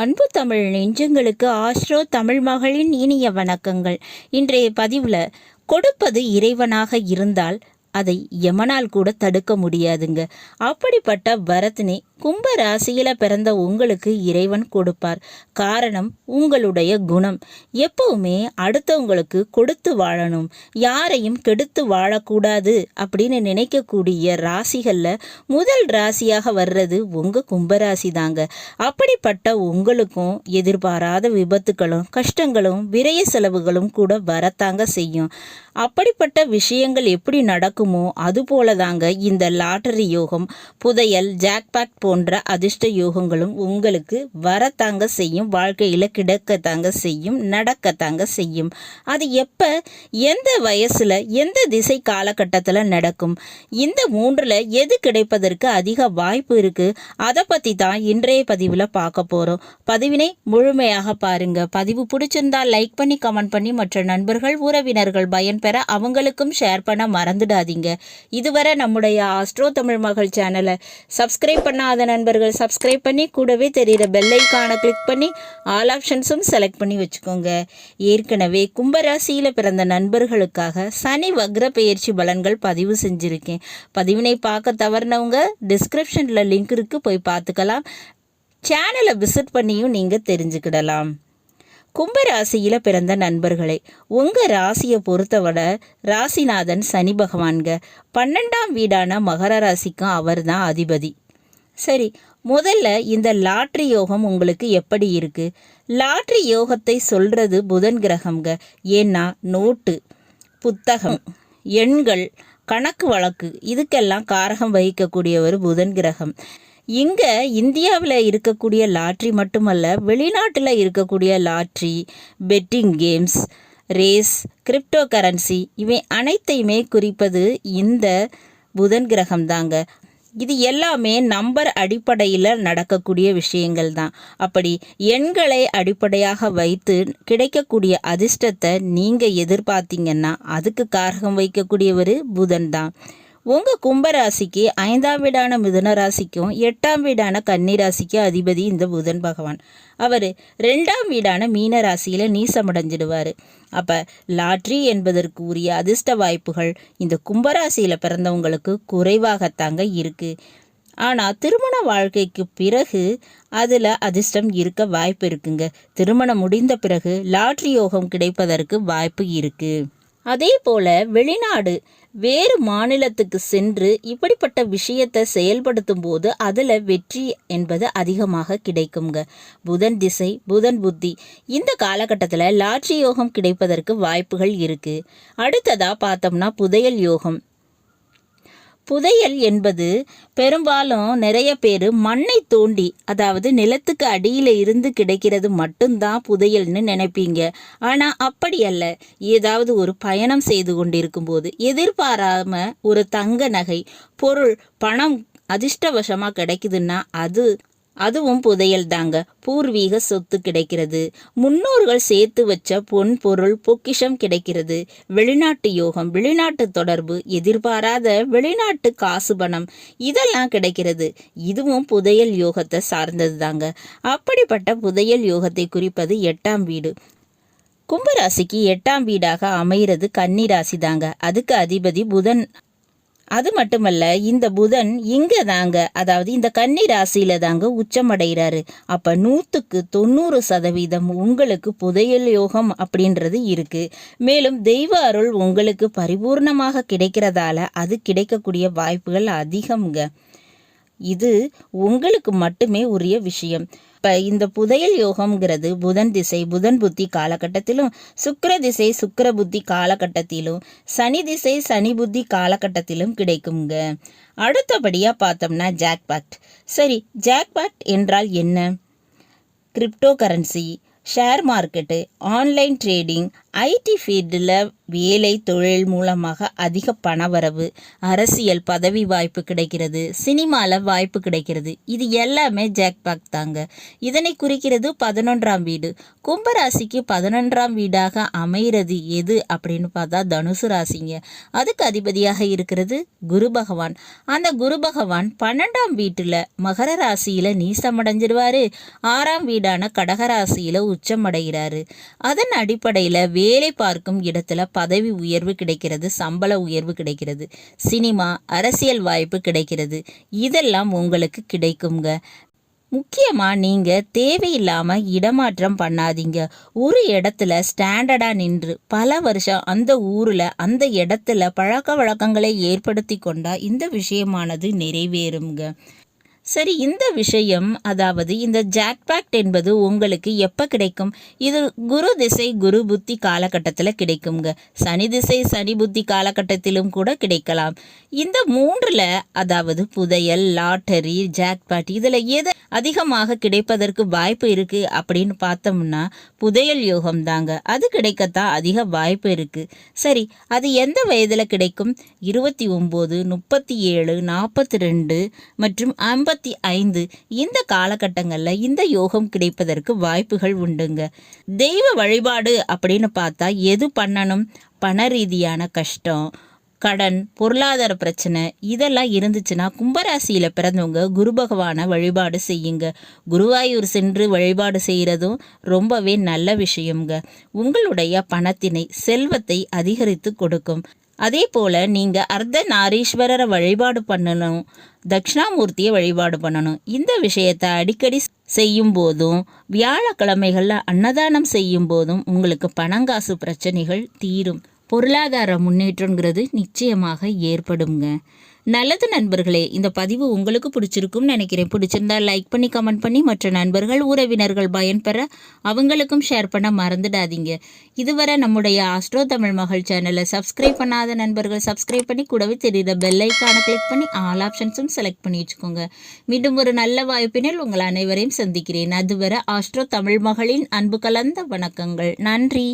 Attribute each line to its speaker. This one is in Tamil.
Speaker 1: அன்பு தமிழ் நெஞ்சங்களுக்கு ஆஸ்ட்ரோ தமிழ் மகளின் இனிய வணக்கங்கள். இன்றைய பதிவில் கொடுப்பது இறைவனாக இருந்தால் அதை எமனால் கூட தடுக்க முடியாதுங்க. அப்படிப்பட்ட வரத்தினை கும்ப ராசியில பிறந்த உங்களுக்கு இறைவன் கொடுப்பார். காரணம் உங்களுடைய குணம். எப்பவுமே அடுத்தவங்களுக்கு கொடுத்து வாழணும், யாரையும் கெடுத்து வாழக்கூடாது அப்படின்னு நினைக்கக்கூடிய ராசிகள்ல முதல் ராசியாக வர்றது உங்க கும்பராசி தாங்க. அப்படிப்பட்ட உங்களுக்கும் எதிர்பாராத விபத்துகளும் கஷ்டங்களும் விரய செலவுகளும் கூட வரத்தாங்க செய்யும். அப்படிப்பட்ட விஷயங்கள் எப்படி நடக்குமோ அதுபோல தாங்க இந்த லாட்டரி யோகம், புதையல், ஜாக்பாட் போன்ற அதிர்ஷ்ட யோகங்களும் உங்களுக்கு வரத்தாங்க செய்யும். வாழ்க்கையில் கிடைக்கத்தாங்க செய்யும், நடக்கத்தாங்க செய்யும். அது எப்போ, எந்த வயசில், எந்த திசை காலகட்டத்தில் நடக்கும், இந்த மூன்றில் எது கிடைப்பதற்கு அதிக வாய்ப்பு இருக்குது, அதை பற்றி தான் இன்றைய பதிவில் பார்க்க போகிறோம். பதிவினை முழுமையாக பாருங்க. பதிவு பிடிச்சிருந்தால் லைக் பண்ணி கமெண்ட் பண்ணி மற்ற நண்பர்கள் உறவினர்கள் பயன்பெற அவங்களுக்கும் ஷேர் பண்ண மறந்துடாதீங்க. இதுவரை நம்முடைய ஆஸ்ட்ரோ தமிழ் மகள் சேனலை சப்ஸ்கிரைப் பண்ணாத நண்பர்கள் சப்ஸ்கிரைப் பண்ணி கூடவே தெரிகிற பெல் ஐகானை கிளிக் பண்ணி ஆல் ஆப்ஷன்ஸும் செலக்ட் பண்ணி வச்சுக்கோங்க. ஏற்கனவே கும்பராசியில் பிறந்த நண்பர்களுக்காக சனி வக்ர பெயர்ச்சி பலன்கள் பதிவு செஞ்சுருக்கேன். பதிவினை பார்க்க தவறினவங்க டிஸ்கிரிப்ஷனில் லிங்க் இருக்கு, போய் பார்த்துக்கலாம். சேனலை விசிட் பண்ணியும் நீங்கள் தெரிஞ்சுக்கிடலாம். கும்பராசியில் பிறந்த நண்பர்களே, உங்கள் ராசியை பொறுத்தவரை ராசிநாதன் சனி பகவான்க. 12ஆம் வீடான மகர ராசிக்கும் அவர் தான் அதிபதி. சரி, முதல்ல இந்த லாட்ரி யோகம் உங்களுக்கு எப்படி இருக்கு? லாட்ரி யோகத்தை சொல்றது புதன் கிரகம்ங்க. ஏன்னா நோட்டு, புத்தகம், எண்கள், கணக்கு வழக்கு இதுக்கெல்லாம் காரகம் வகிக்கக்கூடியவர் புதன் கிரகம். இங்கே இந்தியாவில் இருக்கக்கூடிய லாட்ரி மட்டுமல்ல, வெளிநாட்டில் இருக்கக்கூடிய lottery, betting games, race, crypto currency இவை அனைத்தையுமே குறிப்பது இந்த புதன் கிரகம் தாங்க. இது எல்லாமே நம்பர் அடிப்படையில் நடக்கக்கூடிய விஷயங்கள் தான். அப்படி எண்களை அடிப்படையாக வைத்து கிடைக்கக்கூடிய அதிர்ஷ்டத்தை நீங்கள் எதிர்பார்த்தீங்கன்னா அதுக்கு காரகம் வைக்கக்கூடியவர் புதன் தான். உங்கள் கும்பராசிக்கு 5ஆம் வீடான மிதுன ராசிக்கும் 8ஆம் வீடான கன்னி ராசிக்கும் அதிபதி இந்த புதன் பகவான். அவர் 2ஆம் வீடான மீன ராசியில் நீசமடைஞ்சிடுவார். அப்போ லாட்ரி என்பதற்கு உரிய அதிர்ஷ்ட வாய்ப்புகள் இந்த கும்பராசியில் பிறந்தவங்களுக்கு குறைவாகத்தாங்க இருக்குது. ஆனால் திருமண வாழ்க்கைக்கு பிறகு அதில் அதிர்ஷ்டம் இருக்க வாய்ப்பு இருக்குங்க. திருமணம் முடிந்த பிறகு லாட்ரி யோகம் கிடைப்பதற்கு வாய்ப்பு இருக்குது. அதே போல் வெளிநாடு, வேறு மாநிலத்துக்கு சென்று இப்படிப்பட்ட விஷயத்தை செயல்படுத்தும் போது அதில் வெற்றி என்பது அதிகமாக கிடைக்குங்க. புதன் திசை, புதன் புத்தி இந்த காலகட்டத்தில் லாட்ரி யோகம் கிடைப்பதற்கு வாய்ப்புகள் இருக்குது. அடுத்ததாக பார்த்தோம்னா புதையல் யோகம். புதையல் என்பது பெரும்பாலும் நிறைய பேர் மண்ணை தோண்டி, அதாவது நிலத்துக்கு அடியில் இருந்து கிடைக்கிறது மட்டும்தான் புதையல்னு நினைப்பீங்க. ஆனால் அப்படி அல்ல. ஏதாவது ஒரு பயணம் செய்து கொண்டிருக்கும் போது எதிர்பாராம ஒரு தங்க நகை, பொருள், பணம் அதிர்ஷ்டவசமாக கிடைக்குதுன்னா அதுவும் புதையல் தாங்க. பூர்வீக சொத்து கிடைக்கிறது, முன்னோர்கள் சேர்த்து வச்ச பொன் பொருள் பொக்கிஷம் கிடைக்கிறது. வெளிநாட்டு யோகம், வெளிநாட்டு தொடர்பு, எதிர்பாராத வெளிநாட்டு காசு பணம் இதெல்லாம் கிடைக்கிறது. இதுவும் புதையல் யோகத்தை சார்ந்தது தாங்க. அப்படிப்பட்ட புதையல் யோகத்தை குறிப்பது 8ஆம் வீடு. கும்பராசிக்கு 8ஆம் வீடாக அமைகிறது கன்னி ராசி தாங்க. அதுக்கு அதிபதி புதன். அது மட்டுமல்ல, இந்த புதன் இங்கே தாங்க, அதாவது இந்த கன்னி ராசியில தாங்க உச்சமடைகிறாரு. அப்போ 100க்கு 90% உங்களுக்கு புதையல் யோகம் அப்படின்றது இருக்கு. மேலும் தெய்வ அருள் உங்களுக்கு பரிபூர்ணமாக கிடைக்கிறதால அது கிடைக்கக்கூடிய வாய்ப்புகள் அதிகம்ங்க. இது உங்களுக்கு மட்டுமே உரிய விஷயம். இப்போ இந்த புதையல் யோகம்ங்கிறது புதன் திசை, புதன் புத்தி காலகட்டத்திலும், சுக்கிர திசை, சுக்கிர புத்தி காலகட்டத்திலும், சனி திசை, சனி புத்தி காலகட்டத்திலும் கிடைக்குங்க. அடுத்தபடியாக பார்த்தோம்னா ஜாக்பாட். சரி, ஜாக்பாட் என்றால் என்ன? Crypto currency, share market, online trading, IT ஃபீல்டில் வேலை தொழில் மூலமாக அதிக பணவரவு, அரசியல் பதவி வாய்ப்பு கிடைக்கிறது, சினிமாவில் வாய்ப்பு கிடைக்கிறது. இது எல்லாமே ஜாக்பாட் தாங்க. இதனை குறிக்கிறது 11ஆம் வீடு. கும்பராசிக்கு 11ஆம் வீடாக அமைகிறது எது அப்படின்னு பார்த்தா தனுசு ராசிங்க. அதுக்கு அதிபதியாக இருக்கிறது குரு பகவான். அந்த குரு பகவான் 12ஆம் வீட்டில் மகர ராசியில் நீசமடைஞ்சிருவாரு. 6ஆம் வீடான கடகராசியில் உச்சமடைகிறாரு. அதன் அடிப்படையில் வேலை பார்க்கும் இடத்துல பதவி உயர்வு கிடைக்கிறது, சம்பள உயர்வு கிடைக்கிறது, சினிமா அரசியல் வாய்ப்பு கிடைக்கிறது. இதெல்லாம் உங்களுக்கு கிடைக்குங்க. முக்கியமாக நீங்கள் தேவையில்லாமல் இடமாற்றம் பண்ணாதீங்க. ஒரு இடத்துல ஸ்டாண்டர்டாக நின்று பல வருஷம் அந்த ஊரில் அந்த இடத்துல பழக்க வழக்கங்களை ஏற்படுத்தி கொண்டால் இந்த விஷயமானது நிறைவேறுங்க. சரி, இந்த விஷயம் அதாவது இந்த ஜாக்பாட் என்பது உங்களுக்கு எப்போ கிடைக்கும்? இது குரு திசை குரு புத்தி காலகட்டத்தில் கிடைக்குங்க. சனி திசை சனி புத்தி காலகட்டத்திலும் கூட கிடைக்கலாம். இந்த மூன்றில் அதாவது புதையல், லாட்டரி, ஜாக்பாட் இதில் எது அதிகமாக கிடைப்பதற்கு வாய்ப்பு இருக்குது அப்படின்னு பார்த்தோம்னா புதையல் யோகம் தாங்க. அது கிடைக்கத்தான் அதிக வாய்ப்பு இருக்குது. சரி, அது எந்த வயதில் கிடைக்கும்? 29, 37, 42 மற்றும் 55 இந்த காலகட்டங்களில் இந்த யோகம் கிடைப்பதற்கு வாய்ப்புகள் உண்டுங்க. தெய்வ வழிபாடு அப்படின்னு பார்த்தா எது பண்ணணும்? பண ரீதியான கஷ்டம், கடன், பொருளாதார பிரச்சனை இதெல்லாம் இருந்துச்சுன்னா கும்பராசியில் பிறந்தவங்க குரு பகவானை வழிபாடு செய்யுங்க. குருவாயூர் சென்று வழிபாடு செய்கிறதும் ரொம்பவே நல்ல விஷயங்க. உங்களுடைய பணத்தினை செல்வத்தை அதிகரித்து கொடுக்கும். அதே போல் நீங்கள் அர்த்த நாரீஸ்வரரை வழிபாடு பண்ணணும், தட்சிணாமூர்த்தியை வழிபாடு பண்ணணும். இந்த விஷயத்தை அடிக்கடி செய்யும் போதும் வியாழக்கிழமைகளில் அன்னதானம் செய்யும் போதும் உங்களுக்கு பணங்காசு பிரச்சனைகள் தீரும். பொருளாதார முன்னேற்றங்கிறது நிச்சயமாக ஏற்படுங்க. நல்லது நண்பர்களே, இந்த பதிவு உங்களுக்கு பிடிச்சிருக்கும்னு நினைக்கிறேன். பிடிச்சிருந்தா லைக் பண்ணி கமெண்ட் பண்ணி மற்ற நண்பர்கள் உறவினர்கள் பயன்பெற அவங்களுக்கும் ஷேர் பண்ண மறந்துடாதீங்க. இதுவரை நம்முடைய ஆஸ்ட்ரோ தமிழ் மகள் சேனலை சப்ஸ்கிரைப் பண்ணாத நண்பர்கள் சப்ஸ்கிரைப் பண்ணி கூடவே தெரியுற பெல் ஐக்கானை கிளிக் பண்ணி ஆல் ஆப்ஷன்ஸும் செலக்ட் பண்ணி வச்சுக்கோங்க. மீண்டும் ஒரு நல்ல வாய்ப்பினில் உங்கள் அனைவரையும் சந்திக்கிறேன். அதுவரை ஆஸ்ட்ரோ தமிழ் மகளின் அன்பு கலந்த வணக்கங்கள். நன்றி.